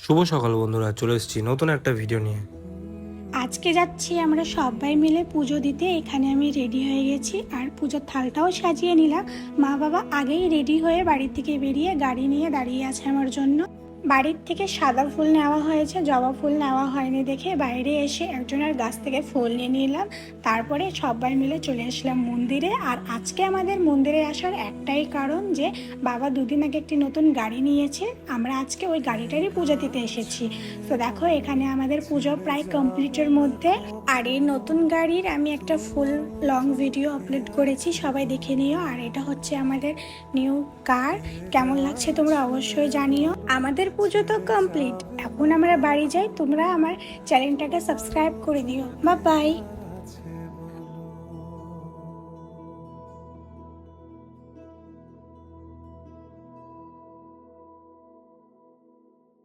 শুভ সকাল বন্ধুরা, চলে এসেছি নতুন একটা ভিডিও নিয়ে। আজকে যাচ্ছি আমরা সবাই মিলে পুজো দিতে। এখানে আমি রেডি হয়ে গেছি আর পুজোর থালটাও সাজিয়ে নিলাম। মা বাবা আগেই রেডি হয়ে বাড়ি থেকে বেরিয়ে গাড়ি নিয়ে দাঁড়িয়ে আছে আমার জন্য। বাড়ির থেকে সাদা ফুল নেওয়া হয়েছে, জবা ফুল নেওয়া হয়নি দেখে বাইরে এসে একজনের গাছ থেকে ফুল নিয়ে নিলাম। তারপরে সবাই মিলে চলে আসলাম মন্দিরে। আর আজকে আমাদের মন্দিরে আসার একটাই কারণ যে বাবা দুদিন আগে একটি নতুন গাড়ি নিয়েছে, আমরা আজকে ওই গাড়িটারই পূজা দিতে এসেছি। তো দেখো এখানে আমাদের পুজো প্রায় কমপ্লিটের মধ্যে। আর এই নতুন গাড়ির আমি একটা ফুল লং ভিডিও আপলোড করেছি, সবাই দেখে নিও। আর এটা হচ্ছে আমাদের নিউ কার। কেমন লাগছে তোমরা অবশ্যই জানিও। আমাদের পুজো তো কমপ্লিট, এখন আমরা বাড়ি যাই। তোমরা আমার চ্যানেলটাকে সাবস্ক্রাইব করে দিও। Bye bye.